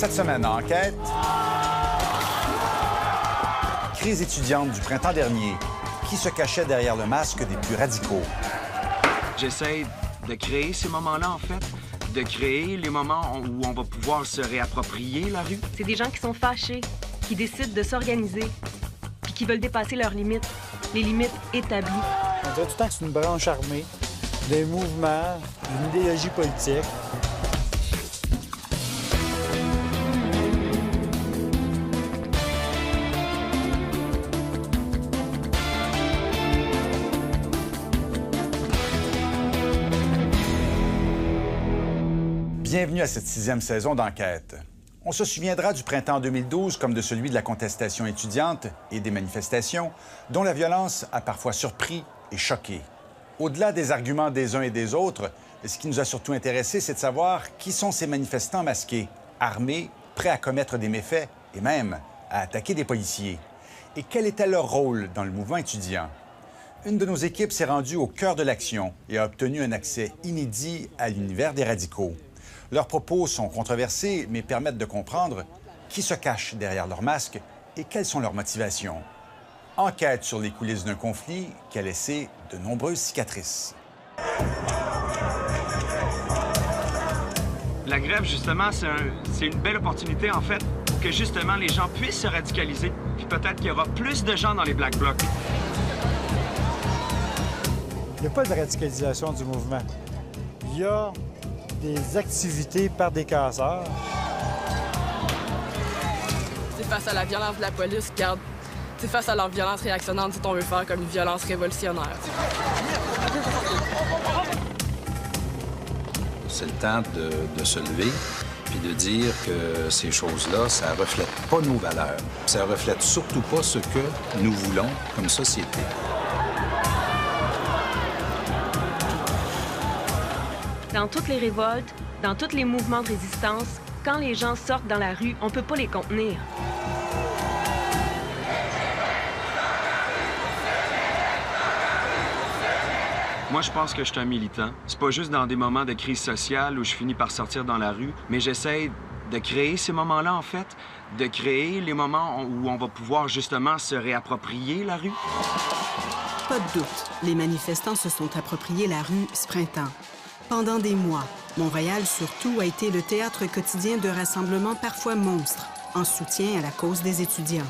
Cette semaine, en enquête, crise étudiante du printemps dernier. Qui se cachait derrière le masque des plus radicaux? J'essaie de créer ces moments-là, en fait, de créer les moments où on va pouvoir se réapproprier la rue. C'est des gens qui sont fâchés, qui décident de s'organiser, puis qui veulent dépasser leurs limites, les limites établies. On dirait tout le temps que c'est une branche armée, des mouvements, une idéologie politique. Bienvenue à cette 6e saison d'Enquête. On se souviendra du printemps 2012 comme de celui de la contestation étudiante et des manifestations, dont la violence a parfois surpris et choqué. Au-delà des arguments des uns et des autres, ce qui nous a surtout intéressé, c'est de savoir qui sont ces manifestants masqués, armés, prêts à commettre des méfaits et même à attaquer des policiers. Et quel était leur rôle dans le mouvement étudiant? Une de nos équipes s'est rendue au cœur de l'action et a obtenu un accès inédit à l'univers des radicaux. Leurs propos sont controversés, mais permettent de comprendre qui se cache derrière leur masque et quelles sont leurs motivations. Enquête sur les coulisses d'un conflit qui a laissé de nombreuses cicatrices. La grève, justement, c'est une belle opportunité, en fait, pour que, justement, les gens puissent se radicaliser. Puis peut-être qu'il y aura plus de gens dans les Black Blocs. Il n'y a pas de radicalisation du mouvement. Il y a des activités par des casseurs. Face à la violence de la police, regarde, face à leur violence réactionnante, on veut faire comme une violence révolutionnaire. C'est le temps de se lever puis de dire que ces choses-là, ça reflète pas nos valeurs. Ça reflète surtout pas ce que nous voulons comme société. Dans toutes les révoltes, dans tous les mouvements de résistance, quand les gens sortent dans la rue, on ne peut pas les contenir. Moi, je pense que je suis un militant. C'est pas juste dans des moments de crise sociale où je finis par sortir dans la rue, mais j'essaie de créer ces moments-là, en fait, de créer les moments où on va pouvoir justement se réapproprier la rue. Pas de doute, les manifestants se sont appropriés la rue ce printemps. Pendant des mois, Montréal surtout a été le théâtre quotidien de rassemblements parfois monstres, en soutien à la cause des étudiants.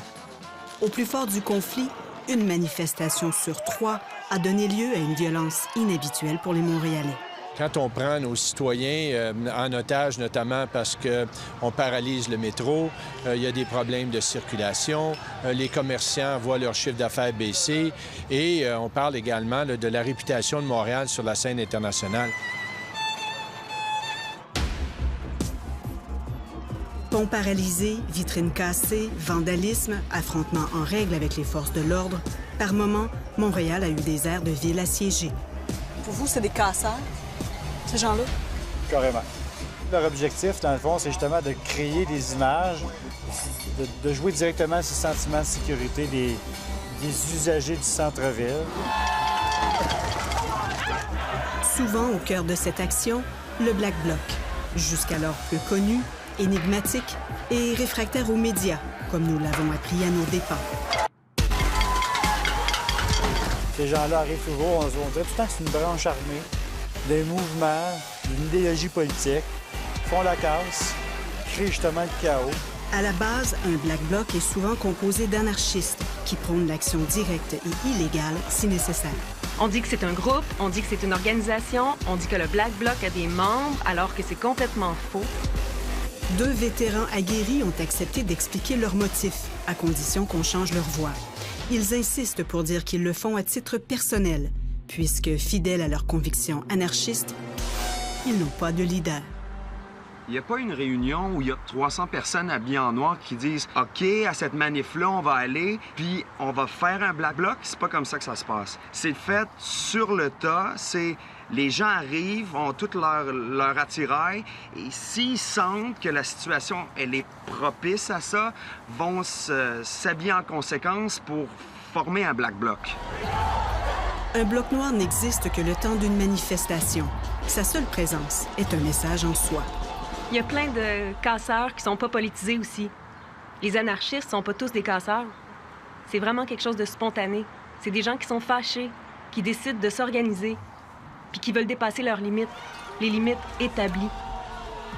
Au plus fort du conflit, une manifestation sur 3 a donné lieu à une violence inhabituelle pour les Montréalais. Quand on prend nos citoyens en otage, notamment parce qu'on paralyse le métro, il y a des problèmes de circulation, les commerçants voient leur chiffre d'affaires baisser et on parle également de la réputation de Montréal sur la scène internationale. Ponts paralysés, vitrines cassées, vandalisme, affrontements en règle avec les forces de l'ordre. Par moments, Montréal a eu des airs de ville assiégée. Pour vous, c'est des casseurs, ces gens-là? Carrément. Leur objectif, dans le fond, c'est justement de créer des images, de jouer directement sur le sentiment de sécurité des usagers du centre-ville. Souvent au cœur de cette action, le Black Bloc, jusqu'alors peu connu, énigmatique et réfractaire aux médias, comme nous l'avons appris à nos dépens. Ces gens-là arrivent toujours, on dirait tout le temps que c'est une branche armée, des mouvements, une idéologie politique, font la casse, créent justement le chaos. À la base, un Black Bloc est souvent composé d'anarchistes qui prônent l'action directe et illégale si nécessaire. On dit que c'est un groupe, on dit que c'est une organisation, on dit que le Black Bloc a des membres, alors que c'est complètement faux. 2 vétérans aguerris ont accepté d'expliquer leurs motifs, à condition qu'on change leur voix. Ils insistent pour dire qu'ils le font à titre personnel, puisque, fidèles à leurs convictions anarchistes, ils n'ont pas de leader. Il n'y a pas une réunion où il y a 300 personnes habillées en noir qui disent « OK, à cette manif-là, on va aller, puis on va faire un Black Bloc ». C'est pas comme ça que ça se passe. C'est fait sur le tas, c'est... Les gens arrivent, ont tout leur attirail, et s'ils sentent que la situation elle est propice à ça, vont s'habiller en conséquence pour former un Black Bloc. Un bloc noir n'existe que le temps d'une manifestation. Sa seule présence est un message en soi. Il y a plein de casseurs qui sont pas politisés aussi. Les anarchistes sont pas tous des casseurs. C'est vraiment quelque chose de spontané. C'est des gens qui sont fâchés, qui décident de s'organiser, puis qui veulent dépasser leurs limites, les limites établies.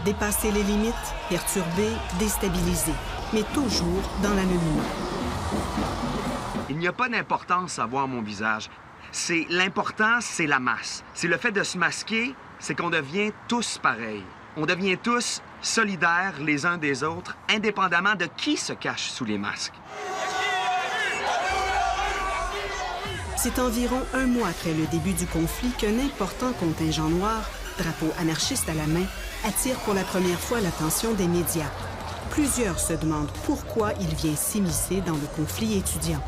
Dépasser les limites, perturber, déstabiliser, mais toujours dans l'anonymat. Il n'y a pas d'importance à voir mon visage. L'important, c'est la masse. C'est le fait de se masquer, c'est qu'on devient tous pareils. On devient tous solidaires les uns des autres, indépendamment de qui se cache sous les masques. C'est environ un mois après le début du conflit qu'un important contingent noir, drapeau anarchiste à la main, attire pour la première fois l'attention des médias. Plusieurs se demandent pourquoi il vient s'immiscer dans le conflit étudiant.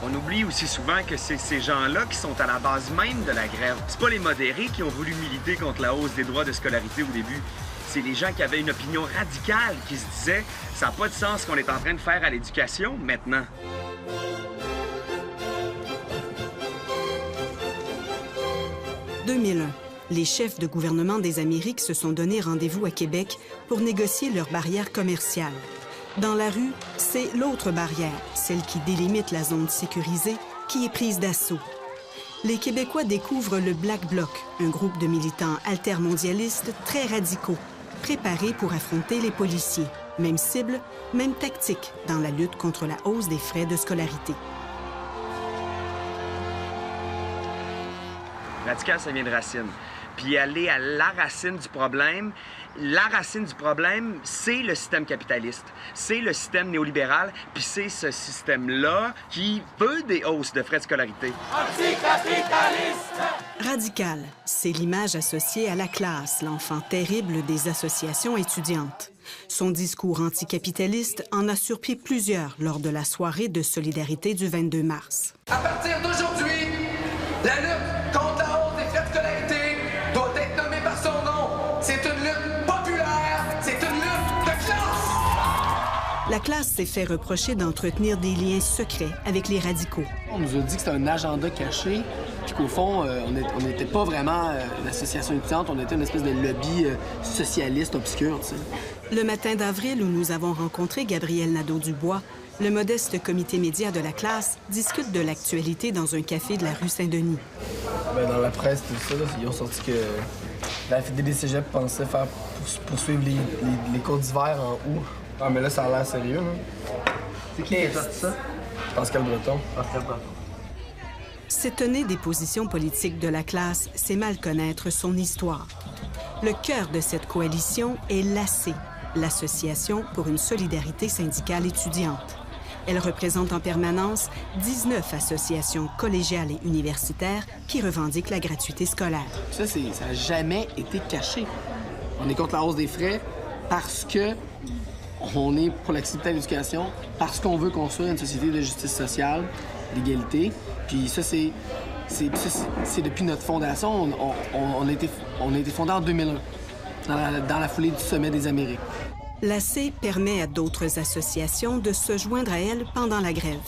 On oublie aussi souvent que c'est ces gens-là qui sont à la base même de la grève. C'est pas les modérés qui ont voulu militer contre la hausse des droits de scolarité au début. C'est les gens qui avaient une opinion radicale qui se disaient « ça n'a pas de sens ce qu'on est en train de faire à l'éducation maintenant ». 2001, les chefs de gouvernement des Amériques se sont donné rendez-vous à Québec pour négocier leurs barrières commerciales. Dans la rue, c'est l'autre barrière, celle qui délimite la zone sécurisée, qui est prise d'assaut. Les Québécois découvrent le Black Bloc, un groupe de militants altermondialistes très radicaux, préparés pour affronter les policiers. Même cible, même tactique dans la lutte contre la hausse des frais de scolarité. Radical, ça vient de racine. Puis aller à la racine du problème, c'est le système capitaliste, c'est le système néolibéral, puis c'est ce système-là qui veut des hausses de frais de scolarité. Anticapitaliste! Radical, c'est l'image associée à la classe, l'enfant terrible des associations étudiantes. Son discours anticapitaliste en a surpris plusieurs lors de la soirée de solidarité du 22 mars. À partir d'aujourd'hui, la lutte contre la hausse des frais de scolarité doit être nommée par son nom. C'est une lutte populaire, c'est une lutte de classe! La classe s'est fait reprocher d'entretenir des liens secrets avec les radicaux. On nous a dit que c'était un agenda caché, puis qu'au fond, on n'était pas vraiment une association étudiante, on était une espèce de lobby socialiste obscur, tu sais. Le matin d'avril, où nous avons rencontré Gabriel Nadeau-Dubois, le modeste comité média de la classe discute de l'actualité dans un café de la rue Saint-Denis. Bien, dans la presse, tout ça, là, ils ont sorti que la FDD-Cégep pensait faire poursuivre les cours d'hiver en août. Ah, mais là, ça a l'air sérieux, là. C'est qui a sorti ça? Pascal Breton. Pascal Breton. S'étonner des positions politiques de la classe, c'est mal connaître son histoire. Le cœur de cette coalition est l'AC, l'Association pour une solidarité syndicale étudiante. Elle représente en permanence 19 associations collégiales et universitaires qui revendiquent la gratuité scolaire. Ça n'a jamais été caché. On est contre la hausse des frais parce que on est pour l'accessibilité à l'éducation, parce qu'on veut construire une société de justice sociale, d'égalité. Puis ça, c'est depuis notre fondation. On a été fondé en 2001, dans la foulée du Sommet des Amériques. L'AC permet à d'autres associations de se joindre à elle pendant la grève.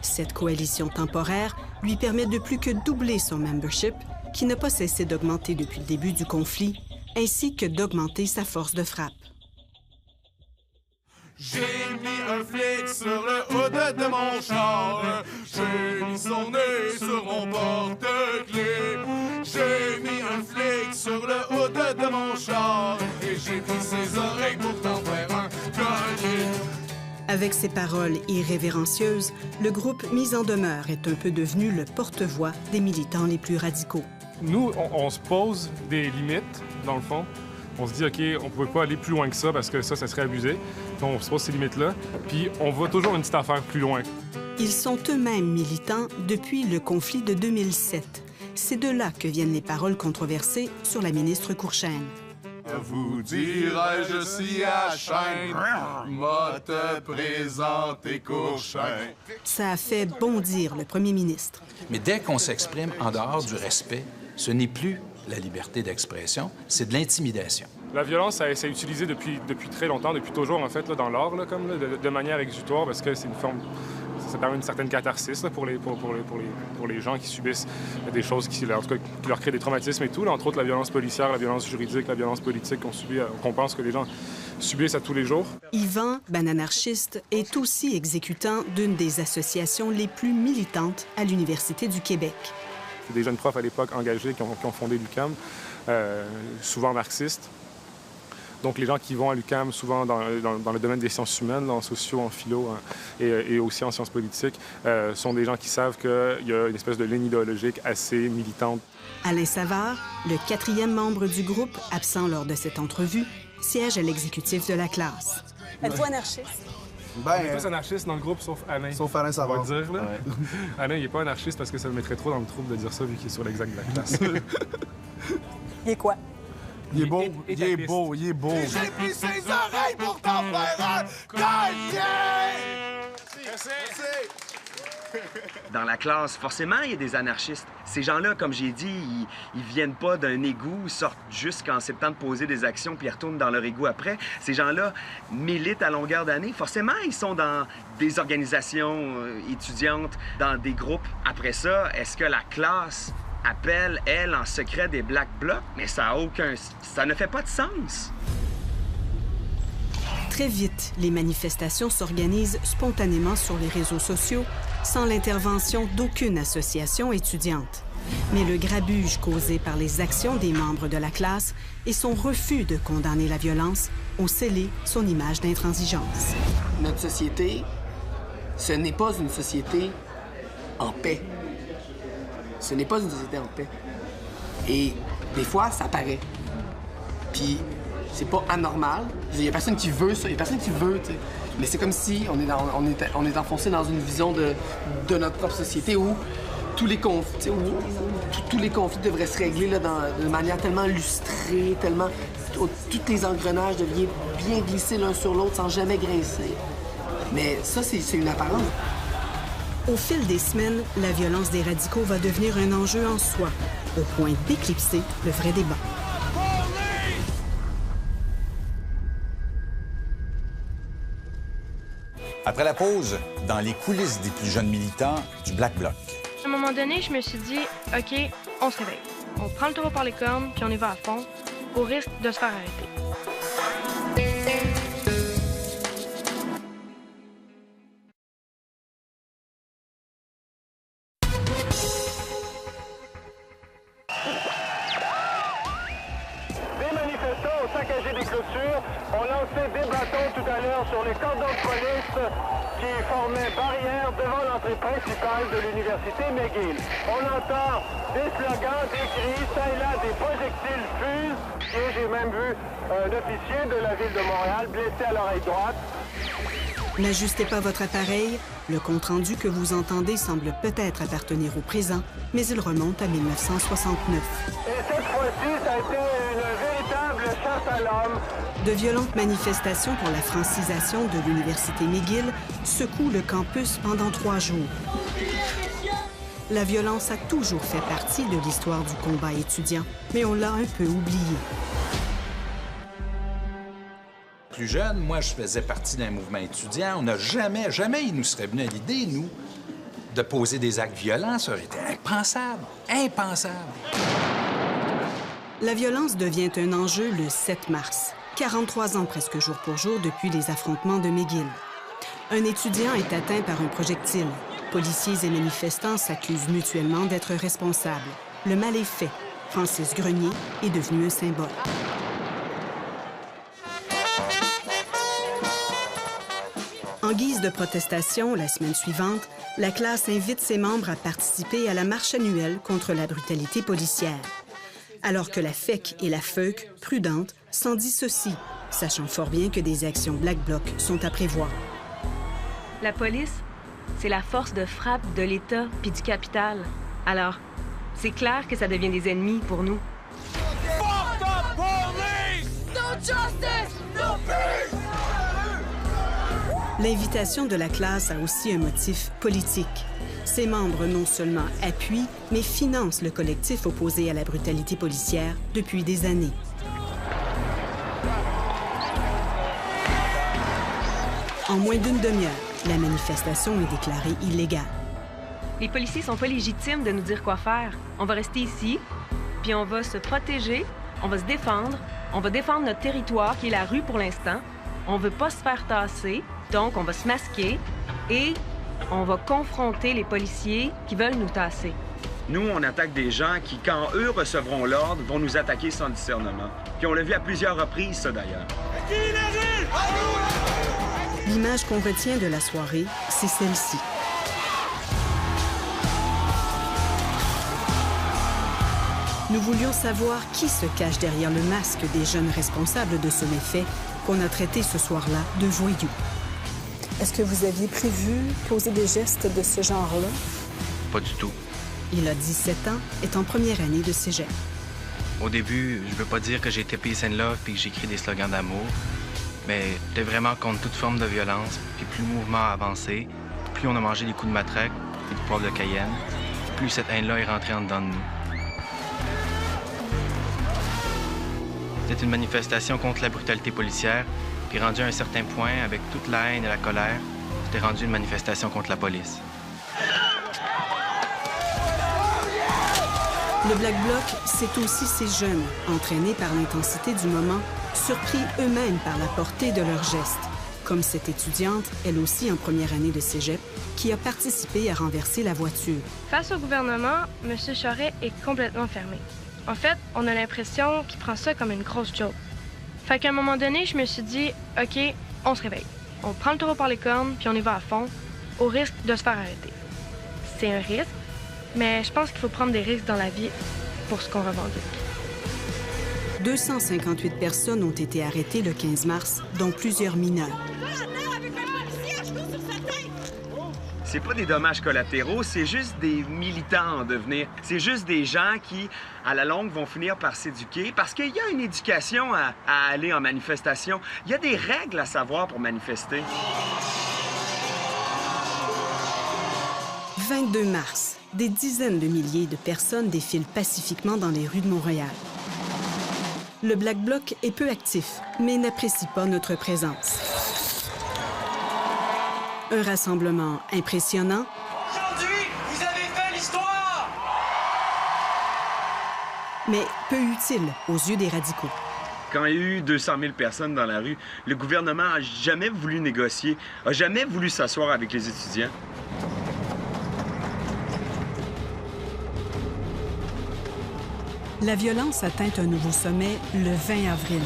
Cette coalition temporaire lui permet de plus que doubler son membership, qui n'a pas cessé d'augmenter depuis le début du conflit, ainsi que d'augmenter sa force de frappe. J'ai mis un flic sur le haut de mon char. J'ai mis son nez sur mon porte-clés. J'ai mis un flic sur le haut de mon char. Et j'ai pris ses oreilles pour t'en faire un collier. Avec ces paroles irrévérencieuses, le groupe Mise en demeure est un peu devenu le porte-voix des militants les plus radicaux. Nous, on se pose des limites, dans le fond. On se dit, OK, on ne peut pas aller plus loin que ça parce que ça serait abusé. Donc, on se pose ces limites-là, puis on va toujours une petite affaire plus loin. Ils sont eux-mêmes militants depuis le conflit de 2007. C'est de là que viennent les paroles controversées sur la ministre Courchaine. Vous dirai-je si à chaîne, m'a te présenter Courchaine. Ça a fait bondir le premier ministre. Mais dès qu'on s'exprime en dehors du respect, ce n'est plus la liberté d'expression, c'est de l'intimidation. La violence, ça s'est utilisé depuis très longtemps, depuis toujours, en fait, là, dans l'art, de manière exutoire, parce que c'est une forme... Ça permet une certaine catharsis là, pour les gens qui subissent des choses qui leur créent des traumatismes et tout. Là, entre autres, la violence policière, la violence juridique, la violence politique qu'on pense que les gens subissent à tous les jours. Yvan, bananarchiste, est aussi exécutant d'une des associations les plus militantes à l'Université du Québec. C'est des jeunes profs à l'époque engagés qui ont fondé l'UQAM, souvent marxistes. Donc les gens qui vont à l'UQAM, souvent dans le domaine des sciences humaines, en sociaux, en philo et aussi en sciences politiques, sont des gens qui savent qu'il y a une espèce de ligne idéologique assez militante. Alain Savard, le 4e membre du groupe, absent lors de cette entrevue, siège à l'exécutif de la classe. Êtes-vous anarchiste? On est tous anarchistes dans le groupe, sauf Alain. Sauf Alain Savard. On va le dire, là. Ouais. Alain, il n'est pas anarchiste parce que ça le mettrait trop dans le trouble de dire ça, vu qu'il est sur l'exact de la classe. Il est quoi? Il est beau, il est beau, il est beau. J'ai pris ses oreilles pour t'en faire un collier! Merci. Dans la classe, forcément, il y a des anarchistes. Ces gens-là, comme j'ai dit, ils viennent pas d'un égout, ils sortent juste quand c'est le temps de poser des actions puis ils retournent dans leur égout après. Ces gens-là militent à longueur d'année. Forcément, ils sont dans des organisations étudiantes, dans des groupes. Après ça, est-ce que la classe appelle, elle, en secret des Black Blocs? Mais ça ne fait pas de sens. Très vite, les manifestations s'organisent spontanément sur les réseaux sociaux, sans l'intervention d'aucune association étudiante. Mais le grabuge causé par les actions des membres de la classe et son refus de condamner la violence ont scellé son image d'intransigeance. Notre société, ce n'est pas une société en paix. Ce n'est pas une société en paix. Et des fois, ça paraît. Puis, c'est pas anormal. Il y a personne qui veut ça. Il y a personne qui veut, tu sais. Mais c'est comme si on est enfoncé dans une vision de notre propre société où tous les conflits, tous les conflits devraient se régler là, de manière tellement lustrée, tellement... Tous les engrenages deviennent bien glisser l'un sur l'autre sans jamais grincer. Mais ça, c'est une apparence. Au fil des semaines, la violence des radicaux va devenir un enjeu en soi, au point d'éclipser le vrai débat. Après la pause, dans les coulisses des plus jeunes militants du Black Bloc. À un moment donné, je me suis dit, OK, on se réveille. On prend le taureau par les cornes, puis on y va à fond, au risque de se faire arrêter. Des manifestants ont saccagé des clôtures, ont lancé des bâtons tout à l'heure sur les cordons de police qui formaient barrière devant l'entrée principale de l'université McGill. On entend des slogans, des cris, ça et là, des projectiles fusent. Et j'ai même vu un officier de la ville de Montréal blessé à l'oreille droite. N'ajustez pas votre appareil. Le compte-rendu que vous entendez semble peut-être appartenir au présent, mais il remonte à 1969. Et cette fois-ci, ça a été une véritable chasse à l'homme. De violentes manifestations pour la francisation de l'Université McGill secouent le campus pendant 3 jours. La violence a toujours fait partie de l'histoire du combat étudiant, mais on l'a un peu oublié. Plus jeune, moi, je faisais partie d'un mouvement étudiant. On n'a jamais il nous serait venu à l'idée, nous, de poser des actes violents. Ça aurait été impensable. Impensable. La violence devient un enjeu le 7 mars, 43 ans presque jour pour jour depuis les affrontements de McGill. Un étudiant est atteint par un projectile. Policiers et manifestants s'accusent mutuellement d'être responsables. Le mal est fait. Francis Grenier est devenu un symbole. En guise de protestation, la semaine suivante, la classe invite ses membres à participer à la marche annuelle contre la brutalité policière. Alors que la FEC et la FEUC, prudentes, s'en dissocient, sachant fort bien que des actions Black Bloc sont à prévoir. La police, c'est la force de frappe de l'État puis du capital. Alors, c'est clair que ça devient des ennemis pour nous. Fuck the police! No justice! No peace! L'invitation de la classe a aussi un motif politique. Ses membres non seulement appuient, mais financent le collectif opposé à la brutalité policière depuis des années. En moins d'une demi-heure, La manifestation est déclarée illégale. Les policiers sont pas légitimes de nous dire quoi faire. On va rester ici, puis on va se protéger, on va se défendre, on va défendre notre territoire, qui est la rue pour l'instant. On veut pas se faire tasser, donc on va se masquer et on va confronter les policiers qui veulent nous tasser. Nous, on attaque des gens qui, quand eux recevront l'ordre, vont nous attaquer sans discernement. Puis on l'a vu à plusieurs reprises, ça, d'ailleurs. L'image qu'on retient de la soirée, c'est celle-ci. Nous voulions savoir qui se cache derrière le masque des jeunes responsables de ce méfait qu'on a traité ce soir-là de voyous. Est-ce que vous aviez prévu poser des gestes de ce genre-là? Pas du tout. Il a 17 ans, est en première année de cégep. Au début, je veux pas dire que j'ai tapé les scènes là puis que j'écris des slogans d'amour, mais j'étais vraiment contre toute forme de violence, puis plus le mouvement a avancé, plus on a mangé des coups de matraque et du poivre de Cayenne, plus cette haine-là est rentrée en dedans de nous. C'était une manifestation contre la brutalité policière, puis rendu à un certain point, avec toute la haine et la colère, c'était rendu une manifestation contre la police. Le Black Bloc, c'est aussi ces jeunes, entraînés par l'intensité du moment, surpris eux-mêmes par la portée de leurs gestes, comme cette étudiante, elle aussi en première année de cégep, qui a participé à renverser la voiture. Face au gouvernement, M. Charest est complètement fermé. En fait, on a l'impression qu'il prend ça comme une grosse joke. Fait qu'à un moment donné, je me suis dit, OK, on se réveille. On prend le taureau par les cornes, puis on y va à fond, au risque de se faire arrêter. C'est un risque, mais je pense qu'il faut prendre des risques dans la vie pour ce qu'on revendique. 258 personnes ont été arrêtées le 15 mars, dont plusieurs mineurs. C'est pas des dommages collatéraux, c'est juste des militants en devenir. C'est juste des gens qui, à la longue, vont finir par s'éduquer parce qu'il y a une éducation à aller en manifestation. Il y a des règles à savoir pour manifester. 22 mars, des dizaines de milliers de personnes défilent pacifiquement dans les rues de Montréal. Le Black Bloc est peu actif, mais n'apprécie pas notre présence. Un rassemblement impressionnant. Aujourd'hui, vous avez fait l'histoire! Mais peu utile aux yeux des radicaux. Quand il y a eu 200 000 personnes dans la rue, le gouvernement n'a jamais voulu négocier, n'a jamais voulu s'asseoir avec les étudiants. La violence atteint un nouveau sommet le 20 avril.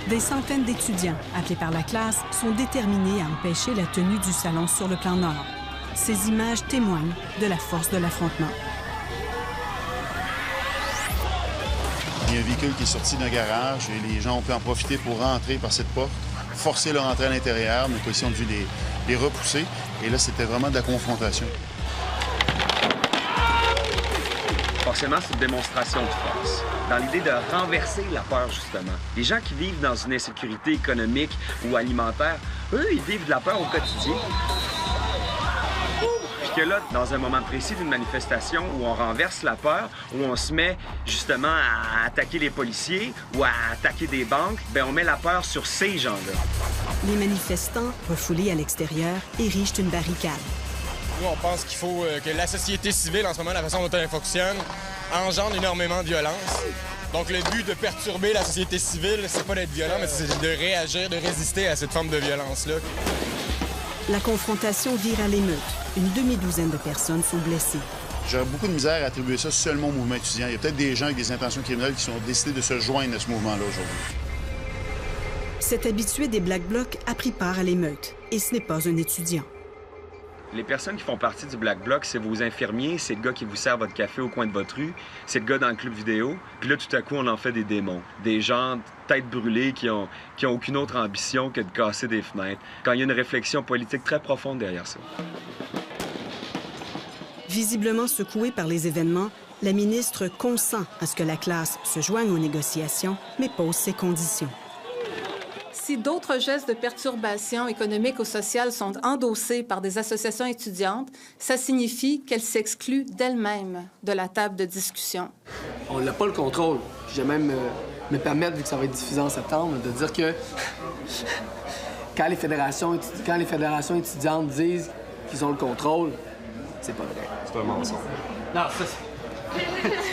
Des centaines d'étudiants, appelés par la classe, sont déterminés à empêcher la tenue du salon sur le plan nord. Ces images témoignent de la force de l'affrontement. Il y a un véhicule qui est sorti d'un garage et les gens ont pu en profiter pour rentrer par cette porte, forcer leur entrée à l'intérieur. Nos policiers ont dû les repousser. Et là, c'était vraiment de la confrontation. Forcément, c'est une démonstration de force, dans l'idée de renverser la peur, justement. Les gens qui vivent dans une insécurité économique ou alimentaire, eux, ils vivent de la peur au quotidien. Puis que là, dans un moment précis d'une manifestation où on renverse la peur, où on se met justement à attaquer les policiers ou à attaquer des banques, bien, on met la peur sur ces gens-là. Les manifestants, refoulés à l'extérieur, érigent une barricade. Nous, on pense qu'il faut que la société civile, en ce moment, la façon dont elle fonctionne, engendre énormément de violence. Donc, le but de perturber la société civile, c'est pas d'être violent, mais c'est de réagir, de résister à cette forme de violence-là. La confrontation vire à l'émeute. Une demi-douzaine de personnes sont blessées. J'aurais beaucoup de misère à attribuer ça seulement au mouvement étudiant. Il y a peut-être des gens avec des intentions criminelles qui ont décidé de se joindre à ce mouvement-là aujourd'hui. Cet habitué des Black Blocs a pris part à l'émeute, et ce n'est pas un étudiant. Les personnes qui font partie du Black Bloc, c'est vos infirmiers, c'est le gars qui vous sert votre café au coin de votre rue, c'est le gars dans le club vidéo. Puis là, tout à coup, on en fait des démons. Des gens tête brûlée qui ont aucune autre ambition que de casser des fenêtres. Quand il y a une réflexion politique très profonde derrière ça. Visiblement secouée par les événements, la ministre consent à ce que la classe se joigne aux négociations, mais pose ses conditions. Si d'autres gestes de perturbation économique ou sociale sont endossés par des associations étudiantes, ça signifie qu'elles s'excluent d'elles-mêmes de la table de discussion. On n'a pas le contrôle. Je vais même me permettre, vu que ça va être diffusé en septembre, de dire que quand les fédérations étudiantes disent qu'ils ont le contrôle, c'est pas vrai. C'est un mensonge. Non, ça,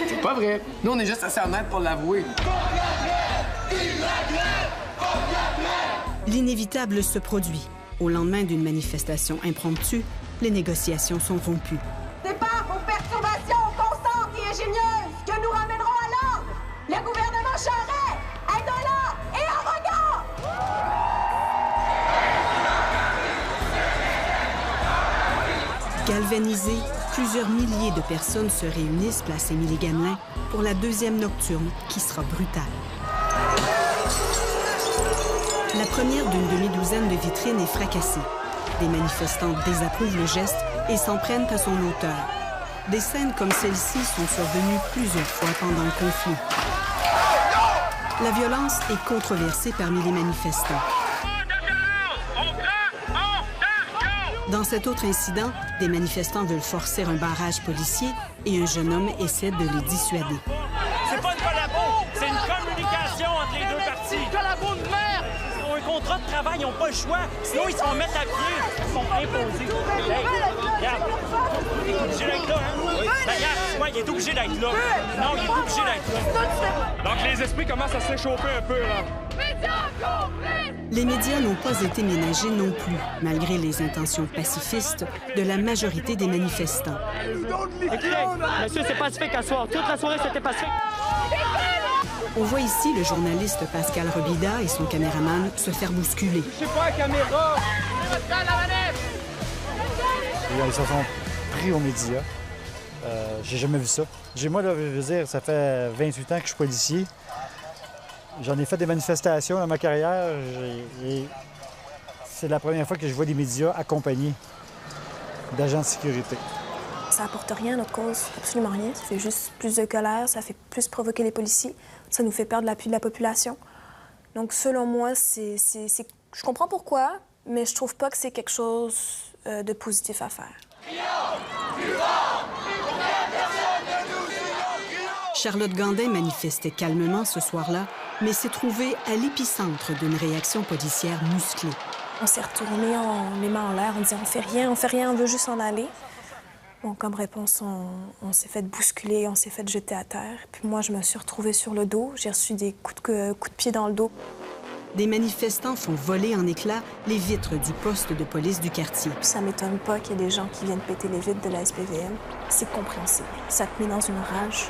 c'est pas vrai. Nous, on est juste assez honnêtes pour l'avouer. L'inévitable se produit. Au lendemain d'une manifestation impromptue, les négociations sont rompues. Départ aux perturbations constantes et ingénieuses que nous ramènerons à l'ordre. Le gouvernement Charest, indolent et arrogant! Galvanisés, plusieurs milliers de personnes se réunissent place Émilie-Gamelin pour la deuxième nocturne qui sera brutale. La première d'une demi-douzaine de vitrines est fracassée. Des manifestants désapprouvent le geste et s'en prennent à son auteur. Des scènes comme celle-ci sont survenues plusieurs fois pendant le conflit. La violence est controversée parmi les manifestants. Dans cet autre incident, des manifestants veulent forcer un barrage policier et un jeune homme essaie de les dissuader. C'est pas une collabo, c'est une communication entre les deux parties. C'est une collabo de merde! Ils ont un contrat de travail, ils n'ont pas le choix. Sinon, ils se font mettre à pied. Ils sont imposés. Hey, regarde, il est obligé d'être là, hein? Ben, regarde, ouais, il est obligé d'être là. Non, il est obligé d'être là. Donc, les esprits commencent à s'échauffer un peu, là. Les médias n'ont pas été ménagés non plus, malgré les intentions pacifistes de la majorité des manifestants. Écoutez, monsieur, c'est pacifique à soir. Toute la soirée, c'était pacifique. On voit ici le journaliste Pascal Robida et son caméraman se faire bousculer. Je sais pas la caméra. Ils se sont pris aux médias. J'ai jamais vu ça. Moi, là, je veux dire, ça fait 28 ans que je suis policier. J'en ai fait des manifestations dans ma carrière et c'est la première fois que je vois des médias accompagnés d'agents de sécurité. Ça apporte rien à notre cause, absolument rien. Ça fait juste plus de colère, ça fait plus provoquer les policiers, ça nous fait perdre l'appui de la population. Donc, selon moi, je comprends pourquoi, mais je trouve pas que c'est quelque chose de positif à faire. Charlotte Gandin manifestait calmement ce soir-là, mais s'est trouvée à l'épicentre d'une réaction policière musclée. On s'est retourné, on les mains en l'air, on disait on fait rien, on veut juste en aller. Bon, comme réponse, on s'est fait bousculer, on s'est fait jeter à terre. Puis moi, je me suis retrouvée sur le dos, j'ai reçu des coups de pied dans le dos. Des manifestants font voler en éclats les vitres du poste de police du quartier. Ça m'étonne pas qu'il y ait des gens qui viennent péter les vitres de la SPVM. C'est compréhensible. Ça te met dans une rage.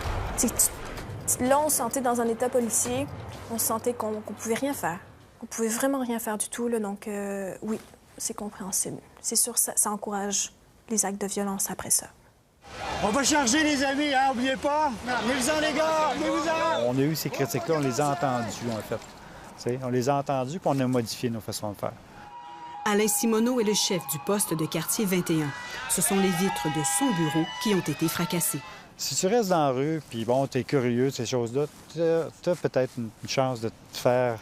Là, on se sentait dans un état policier. On sentait qu'on pouvait rien faire. On pouvait vraiment rien faire du tout. Là, donc, oui, c'est compréhensible. C'est sûr, ça encourage les actes de violence après ça. On va charger, les amis, hein, oubliez pas! Venez-vous-en, les gars! Venez-vous-en! On a eu ces critiques-là, on les a entendues, en fait. T'sais, on les a entendues, puis on a modifié nos façons de faire. Alain Simoneau est le chef du poste de quartier 21. Ce sont les vitres de son bureau qui ont été fracassées. Si tu restes dans la rue, puis bon, t'es curieux de ces choses-là, t'as peut-être une chance de te faire,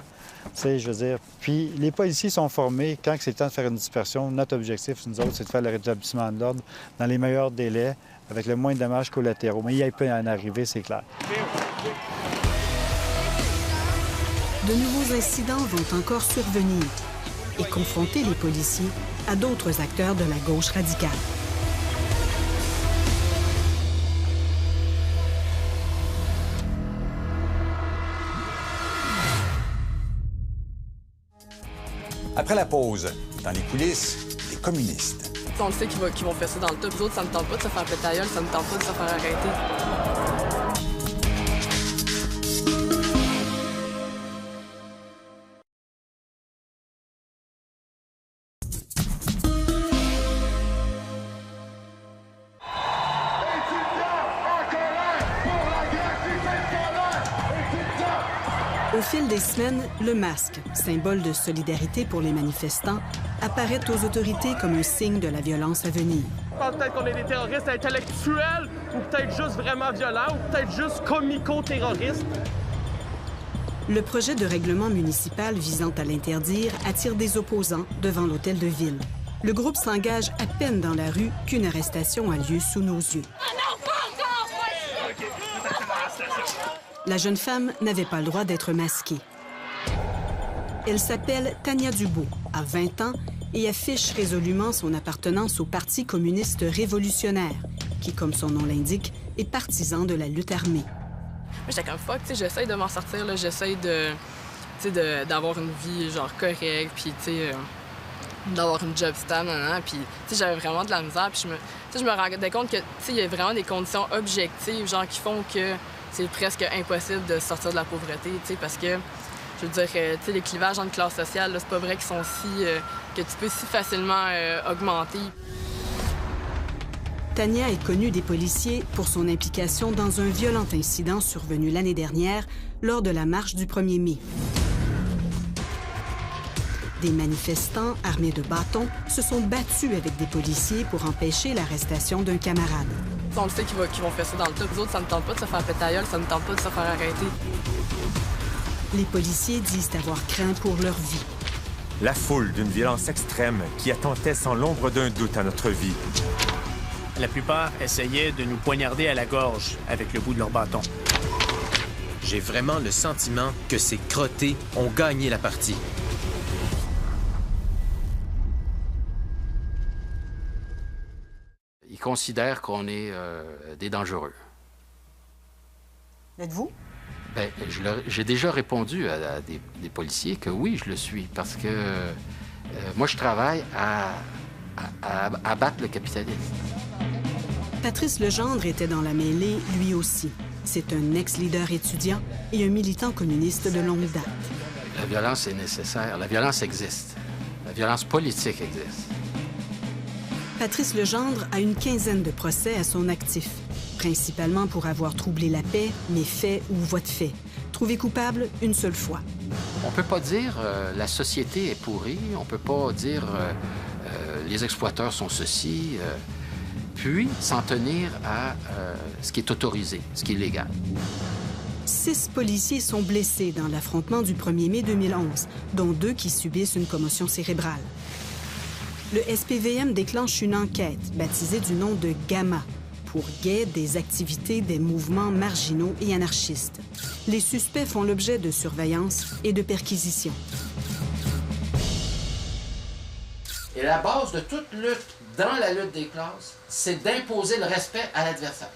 tu sais, je veux dire. Puis les policiers sont formés, quand c'est le temps de faire une dispersion, notre objectif, nous autres, c'est de faire le rétablissement de l'ordre dans les meilleurs délais, avec le moins de dommages collatéraux. Mais il peut en arriver, c'est clair. De nouveaux incidents vont encore survenir et confronter les policiers à d'autres acteurs de la gauche radicale. Après la pause, dans les coulisses, les communistes. On le sait qu'ils vont faire ça dans le top. Les autres, ça ne tente pas de se faire péter la gueule, ça ne tente pas de se faire arrêter. Au fil des semaines, le masque, symbole de solidarité pour les manifestants, apparaît aux autorités comme un signe de la violence à venir. Je pense peut-être qu'on est des terroristes intellectuels, ou peut-être juste vraiment violents, ou peut-être juste comico-terroristes. Le projet de règlement municipal visant à l'interdire attire des opposants devant l'hôtel de ville. Le groupe s'engage à peine dans la rue qu'une arrestation a lieu sous nos yeux. La jeune femme n'avait pas le droit d'être masquée. Elle s'appelle Tania Dubois, a 20 ans et affiche résolument son appartenance au Parti communiste révolutionnaire, qui, comme son nom l'indique, est partisan de la lutte armée. J'étais comme fuck, tu sais, j'essaye de m'en sortir, là, j'essaye d'avoir une vie, genre, correcte, puis, tu sais, d'avoir une job stable, puis, tu sais, j'avais vraiment de la misère, puis je me rendais compte que, tu sais, il y a vraiment des conditions objectives, genre, qui font que c'est presque impossible de sortir de la pauvreté, tu sais, parce que, je veux dire, tu sais, les clivages entre classes sociales, là, c'est pas vrai qu'ils sont que tu peux si facilement augmenter. Tania est connue des policiers pour son implication dans un violent incident survenu l'année dernière lors de la marche du 1er mai. Des manifestants armés de bâtons se sont battus avec des policiers pour empêcher l'arrestation d'un camarade. On le sait qu'ils vont faire ça dans le tas. Les autres, ça ne tente pas de se faire péter la gueule, ça ne tente pas de se faire arrêter. Les policiers disent avoir craint pour leur vie. La foule d'une violence extrême qui attentait sans l'ombre d'un doute à notre vie. La plupart essayaient de nous poignarder à la gorge avec le bout de leur bâton. J'ai vraiment le sentiment que ces crottés ont gagné la partie. Ils considèrent qu'on est des dangereux. Êtes-vous? Bien, j'ai déjà répondu à des policiers que oui, je le suis, parce que moi, je travaille à abattre le capitalisme. Patrice Legendre était dans la mêlée, lui aussi. C'est un ex-leader étudiant et un militant communiste de longue date. La violence est nécessaire. La violence existe. La violence politique existe. Patrice Legendre a une quinzaine de procès à son actif, principalement pour avoir troublé la paix, méfait ou voie de fait. Trouvé coupable une seule fois. On peut pas dire la société est pourrie. On peut pas dire les exploiteurs sont ceci. Puis s'en tenir à ce qui est autorisé, ce qui est légal. 6 policiers sont blessés dans l'affrontement du 1er mai 2011, dont 2 qui subissent une commotion cérébrale. Le SPVM déclenche une enquête baptisée du nom de Gamma pour guet des activités des mouvements marginaux et anarchistes. Les suspects font l'objet de surveillance et de perquisitions. Et la base de toute lutte dans la lutte des classes, c'est d'imposer le respect à l'adversaire.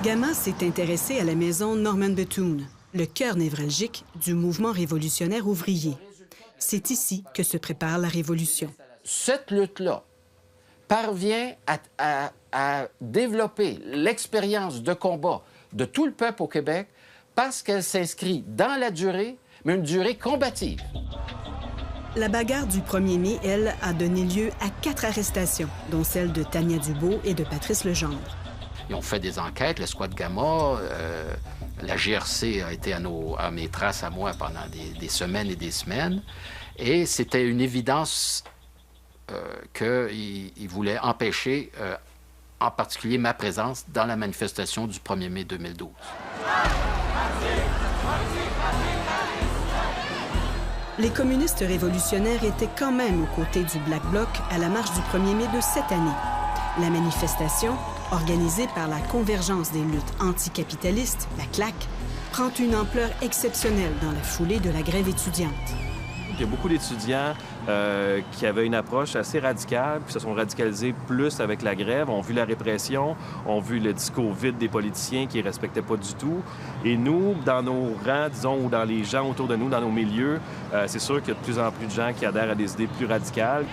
Gamma s'est intéressé à la maison Norman Bethune, le cœur névralgique du mouvement révolutionnaire ouvrier. C'est ici que se prépare la révolution. Cette lutte-là parvient à développer l'expérience de combat de tout le peuple au Québec parce qu'elle s'inscrit dans la durée, mais une durée combative. La bagarre du 1er mai, elle, a donné lieu à 4 arrestations, dont celle de Tania Dubeau et de Patrice Legendre. Ils ont fait des enquêtes, le squad Gamma, la GRC a été à mes traces à moi pendant des semaines et des semaines. Et c'était une évidence qu'ils voulaient empêcher, en particulier ma présence, dans la manifestation du 1er mai 2012. Les communistes révolutionnaires étaient quand même aux côtés du Black Bloc à la marche du 1er mai de cette année. La manifestation, organisée par la Convergence des luttes anticapitalistes, la CLAC, prend une ampleur exceptionnelle dans la foulée de la grève étudiante. Il y a beaucoup d'étudiants qui avaient une approche assez radicale, puis se sont radicalisés plus avec la grève, ont vu la répression, ont vu le discours vide des politiciens qui ne respectaient pas du tout. Et nous, dans nos rangs, disons, ou dans les gens autour de nous, dans nos milieux, c'est sûr qu'il y a de plus en plus de gens qui adhèrent à des idées plus radicales.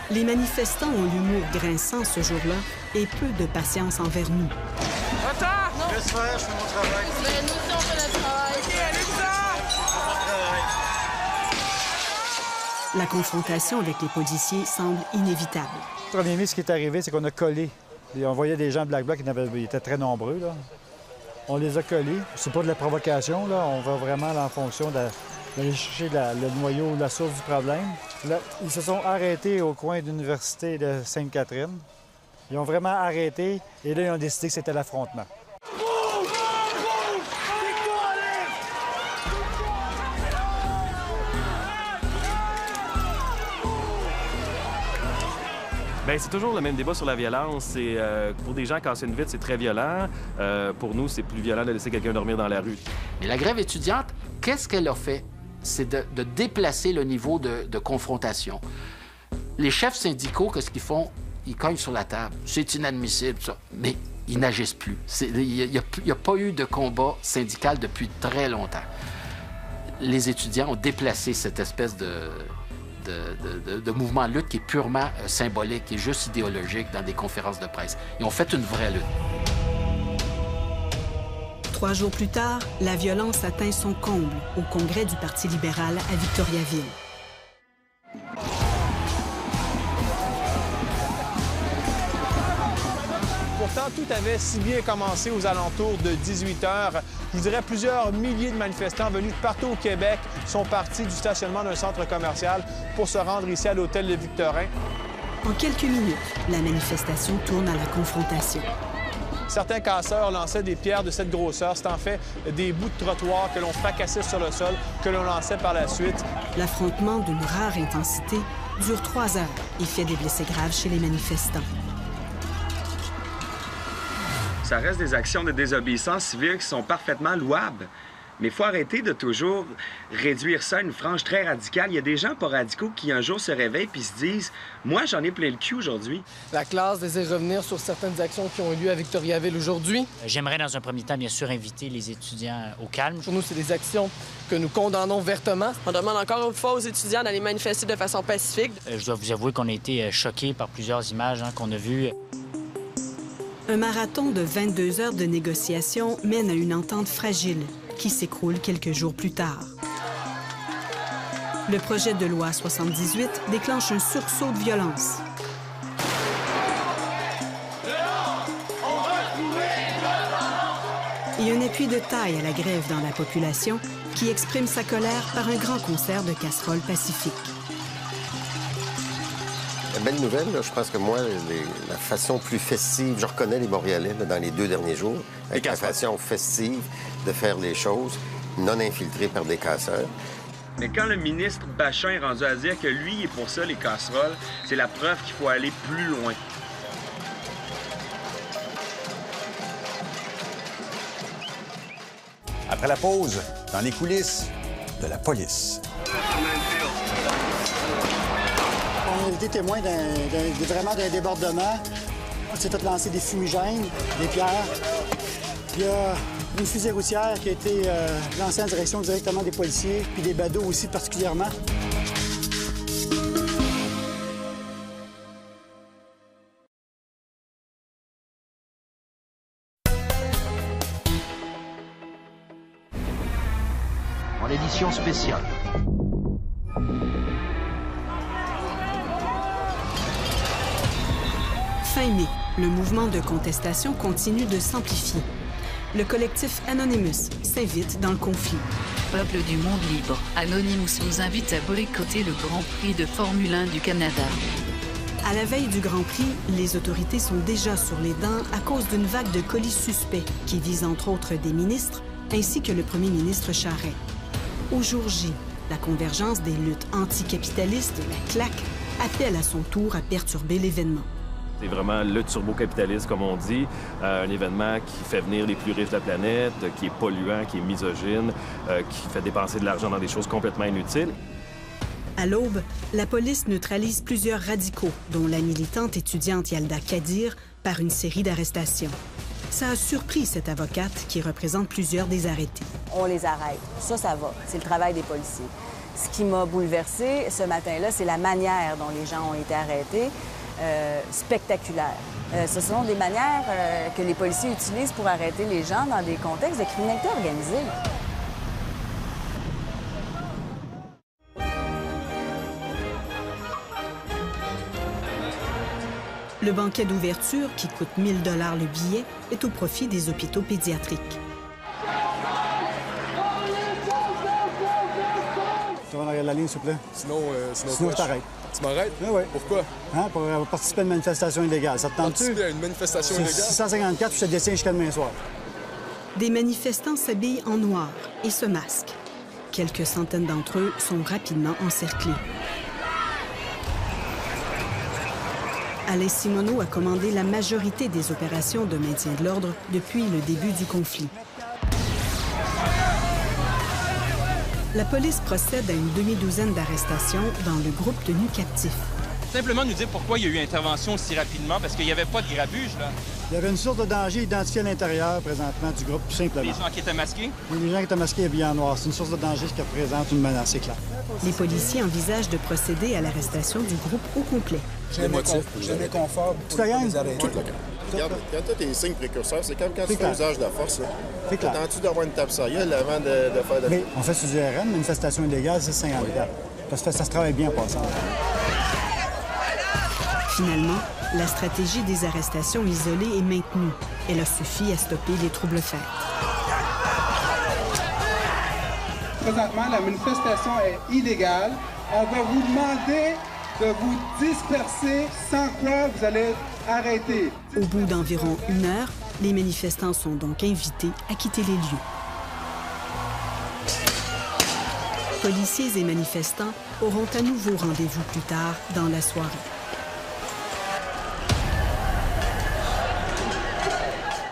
Les manifestants ont l'humour grinçant ce jour-là et peu de patience envers nous. Attends! Laisse faire, je fais mon travail. Mais nous, si on fait notre travail. OK, allez-vous-en! La confrontation avec les policiers semble inévitable. Le 1er mai, ce qui est arrivé, c'est qu'on a collé. Et on voyait des gens de Black Bloc, ils étaient très nombreux, là. On les a collés. C'est pas de la provocation, là. On va vraiment en fonction d'aller chercher le noyau, la source du problème. Là, ils se sont arrêtés au coin de l'université de Sainte-Catherine. Ils ont vraiment arrêté et là, ils ont décidé que c'était l'affrontement. Bien, c'est toujours le même débat sur la violence. Pour des gens, casser une vitre, c'est très violent. Pour nous, c'est plus violent de laisser quelqu'un dormir dans la rue. Mais la grève étudiante, qu'est-ce qu'elle a fait? c'est de déplacer le niveau de confrontation. Les chefs syndicaux, qu'est-ce qu'ils font? Ils cognent sur la table. C'est inadmissible, ça. Mais ils n'agissent plus. Il n'y a pas eu de combat syndical depuis très longtemps. Les étudiants ont déplacé cette espèce de mouvement de lutte qui est purement symbolique, qui est juste idéologique dans des conférences de presse. Ils ont fait une vraie lutte. 3 jours plus tard, la violence atteint son comble au congrès du Parti libéral à Victoriaville. Pourtant, tout avait si bien commencé aux alentours de 18 h. Je vous dirais plusieurs milliers de manifestants venus de partout au Québec sont partis du stationnement d'un centre commercial pour se rendre ici à l'hôtel de Victorin. En quelques minutes, la manifestation tourne à la confrontation. Certains casseurs lançaient des pierres de cette grosseur. C'est en fait des bouts de trottoir que l'on fracassait sur le sol, que l'on lançait par la suite. L'affrontement d'une rare intensité dure 3 heures et fait des blessés graves chez les manifestants. Ça reste des actions de désobéissance civile qui sont parfaitement louables. Mais il faut arrêter de toujours réduire ça à une frange très radicale. Il y a des gens pas radicaux qui un jour se réveillent puis se disent « Moi, j'en ai plein le cul aujourd'hui. » La classe désire revenir sur certaines actions qui ont eu lieu à Victoriaville aujourd'hui. J'aimerais, dans un premier temps, bien sûr, inviter les étudiants au calme. Pour nous, c'est des actions que nous condamnons vertement. On demande encore une fois aux étudiants d'aller manifester de façon pacifique. Je dois vous avouer qu'on a été choqués par plusieurs images qu'on a vues. Un marathon de 22 heures de négociations mène à une entente fragile qui s'écroule quelques jours plus tard. Le projet de loi 78 déclenche un sursaut de violence. Et un appui de taille à la grève dans la population qui exprime sa colère par un grand concert de casseroles pacifiques. La belle nouvelle, là, je pense que moi, la façon plus festive, je reconnais les Montréalais là, dans les 2 derniers jours, avec la façon festive de faire les choses, non infiltrée par des casseurs. Mais quand le ministre Bachin est rendu à dire que lui est pour ça, les casseroles, c'est la preuve qu'il faut aller plus loin. Après la pause, dans les coulisses de la police. On a été témoin vraiment d'un débordement. On s'est fait lancer des fumigènes, des pierres. Il y a une fusée routière qui a été lancée en direction directement des policiers, puis des badauds aussi particulièrement. En édition spéciale. Fin mai, le mouvement de contestation continue de s'amplifier. Le collectif Anonymous s'invite dans le conflit. Peuple du monde libre, Anonymous vous invite à boycotter le Grand Prix de Formule 1 du Canada. À la veille du Grand Prix, les autorités sont déjà sur les dents à cause d'une vague de colis suspects qui vise entre autres des ministres ainsi que le premier ministre Charest. Au jour J, la convergence des luttes anticapitalistes, la CLAQ, appelle à son tour à perturber l'événement. C'est vraiment le turbo-capitaliste, comme on dit, un événement qui fait venir les plus riches de la planète, qui est polluant, qui est misogyne, qui fait dépenser de l'argent dans des choses complètement inutiles. À l'aube, la police neutralise plusieurs radicaux, dont la militante étudiante Yalda Kadir, par une série d'arrestations. Ça a surpris cette avocate qui représente plusieurs des arrêtés. On les arrête. Ça va. C'est le travail des policiers. Ce qui m'a bouleversée ce matin-là, c'est la manière dont les gens ont été arrêtés. Spectaculaire. Ce sont des manières que les policiers utilisent pour arrêter les gens dans des contextes de criminalité organisée. Le banquet d'ouverture, qui coûte 1 000 $ le billet, est au profit des hôpitaux pédiatriques. Tu vas en arrière de la ligne, s'il te plaît? Sinon je t'arrête. Tu m'arrêtes? Oui. Pourquoi? Hein, pour participer à une manifestation illégale. Ça te tente-tu? Participer à une manifestation illégale? 654, puis je te dessine jusqu'à demain soir. Des manifestants s'habillent en noir et se masquent. Quelques centaines d'entre eux sont rapidement encerclés. Alain Simoneau a commandé la majorité des opérations de maintien de l'ordre depuis le début du conflit. La police procède à une demi-douzaine d'arrestations dans le groupe tenu captif. Simplement nous dire pourquoi il y a eu intervention aussi rapidement, parce qu'il n'y avait pas de grabuge, là. Il y avait une source de danger identifiée à l'intérieur, présentement, du groupe, tout simplement. Les gens qui étaient masqués? Oui, les gens qui étaient masqués et habillés en noir. C'est une source de danger qui représente une menace, c'est clair. Les policiers envisagent de procéder à l'arrestation du groupe au complet. J'ai mes conforts. Toute la gang? Toute la gang. Regarde, quand tu as tes signes précurseurs, c'est comme quand tu fais usage de la force. C'est clair. Attends-tu d'avoir une tape sur gueule avant de faire de... Mais on fait sur du RN, manifestation illégale, c'est 50 $. Parce que ça se travaille bien en passant. Finalement, la stratégie des arrestations isolées est maintenue. Elle a suffi à stopper les troubles faits. Présentement, la manifestation est illégale. On va vous demander de vous disperser sans quoi vous allez être arrêtés. Au bout d'environ 1 heure, les manifestants sont donc invités à quitter les lieux. Policiers et manifestants auront à nouveau rendez-vous plus tard dans la soirée.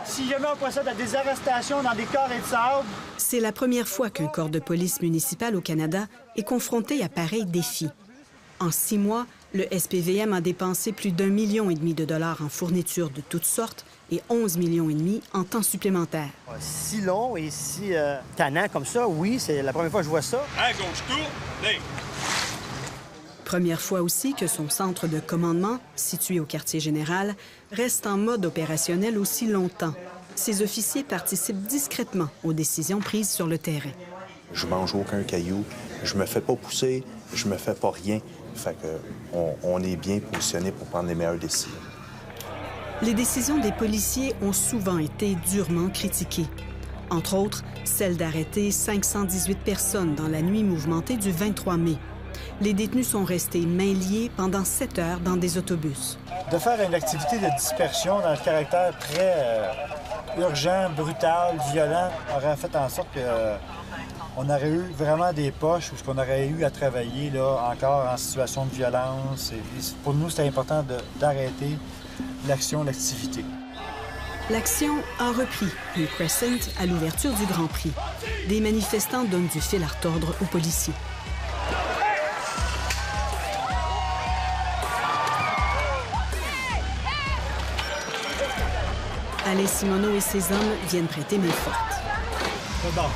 Si jamais on procède à des arrestations dans des carrés de sable... C'est la première fois qu'un corps de police municipal au Canada est confronté à pareil défi. En 6 mois, le SPVM a dépensé plus d'1,5 million de dollars en fournitures de toutes sortes et 11,5 millions en temps supplémentaire. Si long et si tannant comme ça, oui, c'est la première fois que je vois ça. À gauche, tourne! Première fois aussi que son centre de commandement, situé au quartier général, reste en mode opérationnel aussi longtemps. Ses officiers participent discrètement aux décisions prises sur le terrain. Je mange aucun caillou, je me fais pas pousser, je me fais pas rien. Fait que on est bien positionné pour prendre les meilleures décisions. Les décisions des policiers ont souvent été durement critiquées. Entre autres, celle d'arrêter 518 personnes dans la nuit mouvementée du 23 mai. Les détenus sont restés mains liées pendant 7 heures dans des autobus. De faire une activité de dispersion dans le caractère très urgent, brutal, violent, aurait fait en sorte qu'on aurait eu vraiment des poches où on aurait eu à travailler là, encore en situation de violence. Et pour nous, c'était important d'arrêter l'action, l'activité. L'action a repris rue Crescent à l'ouverture du Grand Prix. Des manifestants donnent du fil à retordre aux policiers. Alain Simoneau et ses hommes viennent prêter main forte. C'est bon.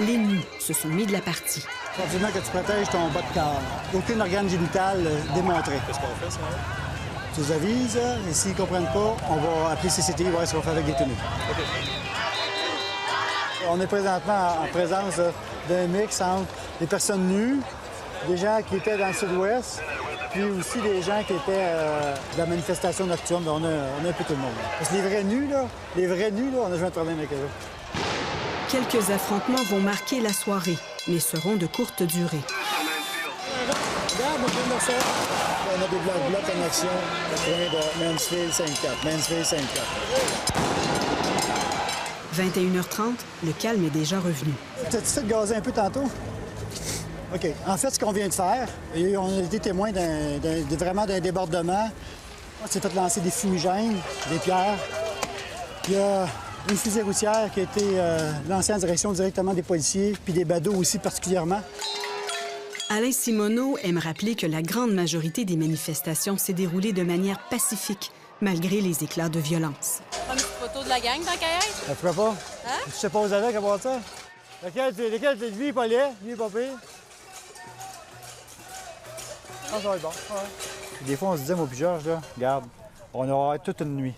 Les nus se sont mis de la partie. Continuellement que tu protèges ton bas de corps. Aucun organe génital démontré. Qu'est-ce qu'on fait, ça? Tu les avises, et s'ils ne comprennent pas, on va appeler CCTV, voir ce qu'on va faire avec les tenues. Okay. On est présentement en présence d'un mix entre des personnes nues, des gens qui étaient dans le sud-ouest, puis aussi des gens qui étaient de la manifestation nocturne. On a un peu tout le monde. Parce que les vrais nus, là, on a jamais un problème avec eux. Quelques affrontements vont marquer la soirée, mais seront de courte durée. Regarde, on a des blocs en action de Mansfield 5-4. Mansfield 5-4. 21h30, le calme est déjà revenu. T'as-tu fait gazer un peu tantôt? OK. En fait, ce qu'on vient de faire, on a été témoins vraiment d'un débordement. On s'est fait lancer des fumigènes, des pierres. Il y a une fusée routière qui a été lancée en direction directement des policiers, puis des badauds aussi particulièrement. Alain Simoneau aime rappeler que la grande majorité des manifestations s'est déroulée de manière pacifique, malgré les éclats de violence. Prends une petite photo de la gang dans Kayak? Pourquoi pas? Hein? Tu sais pas aux avec à voir ça? Lequel, lui, pas laid, lui, pas pire. Ah, ça va être bon. Ouais. Des fois, on se disait, moi puis Georges, là, regarde, on aura toute une nuit.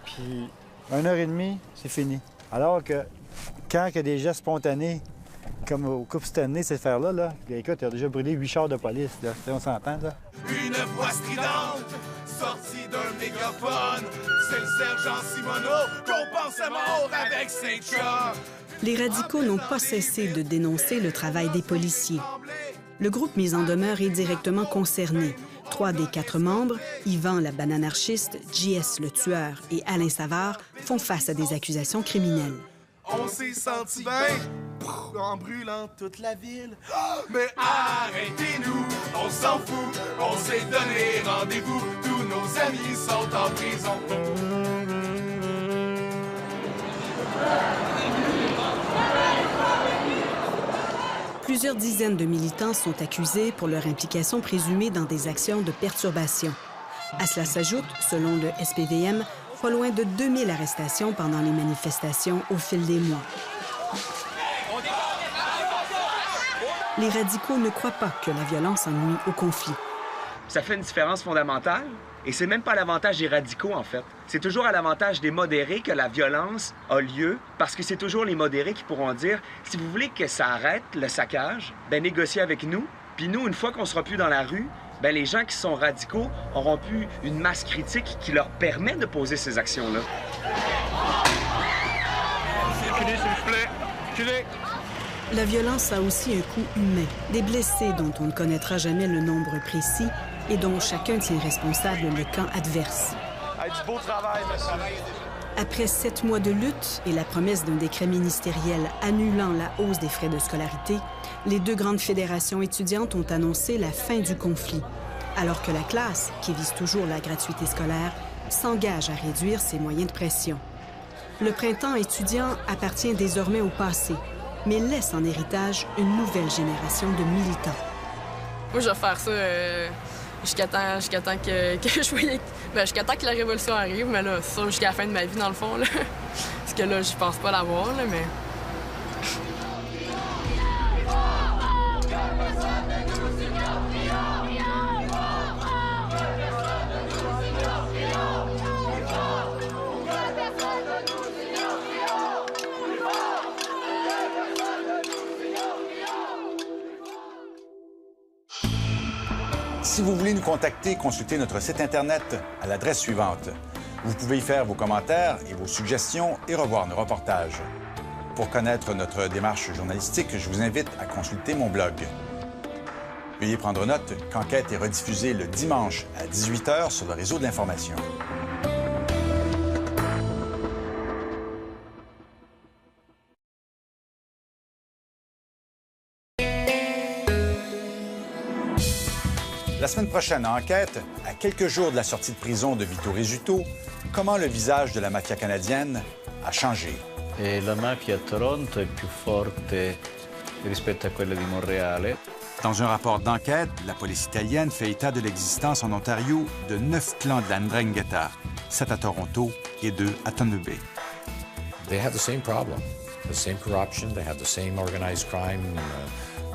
Puis, 1h30, c'est fini. Alors que quand il y a des gestes spontanés, comme au Coupe Stanley, cette affaire-là, là, écoute, il a déjà brûlé 8 chars de police, là. On s'entend, là. Une voix stridente, sortie d'un mégaphone, c'est le sergent Simoneau qu'on pensait mort avec ses chats. Les radicaux n'ont pas cessé de dénoncer le travail des policiers. Le groupe mis en demeure est directement concerné. 3 des 4 membres, Yvan la bananarchiste, JS le tueur et Alain Savard, font face à des accusations criminelles. On s'est senti bien en brûlant toute la ville. Mais arrêtez-nous, on s'en fout, on s'est donné rendez-vous. Tous nos mes amis sont en prison. Plusieurs dizaines de militants sont accusés pour leur implication présumée dans des actions de perturbation. À cela s'ajoute, selon le SPVM, pas loin de 2000 arrestations pendant les manifestations au fil des mois. Les radicaux ne croient pas que la violence ennuie au conflit. Ça fait une différence fondamentale. Et c'est même pas à l'avantage des radicaux, en fait. C'est toujours à l'avantage des modérés que la violence a lieu, parce que c'est toujours les modérés qui pourront dire « Si vous voulez que ça arrête, le saccage, ben négociez avec nous. Puis nous, une fois qu'on sera plus dans la rue, ben les gens qui sont radicaux auront plus une masse critique qui leur permet de poser ces actions-là. » Reculez, s'il vous plaît. Reculez. La violence a aussi un coût humain. Des blessés dont on ne connaîtra jamais le nombre précis et dont chacun tient responsable le camp adverse. Hey, du beau travail, monsieur. Après 7 mois de lutte et la promesse d'un décret ministériel annulant la hausse des frais de scolarité, les deux grandes fédérations étudiantes ont annoncé la fin du conflit, alors que la classe, qui vise toujours la gratuité scolaire, s'engage à réduire ses moyens de pression. Le printemps étudiant appartient désormais au passé, mais laisse en héritage une nouvelle génération de militants. Moi, je vais faire ça jusqu'à temps que je voyais... jusqu'à temps que la révolution arrive, mais là, c'est ça, jusqu'à la fin de ma vie, dans le fond, là. Parce que là, je pense pas l'avoir, là, mais... Si vous voulez nous contacter, consultez notre site Internet à l'adresse suivante. Vous pouvez y faire vos commentaires et vos suggestions et revoir nos reportages. Pour connaître notre démarche journalistique, je vous invite à consulter mon blog. Veuillez prendre note qu'Enquête est rediffusée le dimanche à 18h sur le réseau de l'information. La semaine prochaine, à Enquête, à quelques jours de la sortie de prison de Vito Rizzuto, comment le visage de la mafia canadienne a changé. E la mafia a Toronto è più forte rispetto a quella di Montréal. Dans un rapport d'enquête, la police italienne fait état de l'existence en Ontario de 9 clans de la Ndrangheta, 7 à Toronto et 2 à Thunder Bay. They have the same problem, the same corruption, they have the same organized crime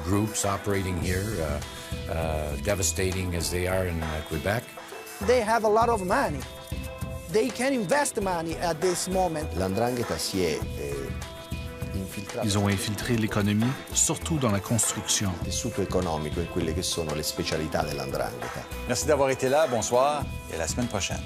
groups operating here, devastating as they are in Quebec. They have a lot of money. They can invest money at this moment. L'Ndrangheta si è Ils ont infiltré l'économie, surtout dans la construction. Il tessuto economico in quelle che sono le specialità dell'Ndrangheta. Merci d'avoir été là, bonsoir et à la semaine prochaine.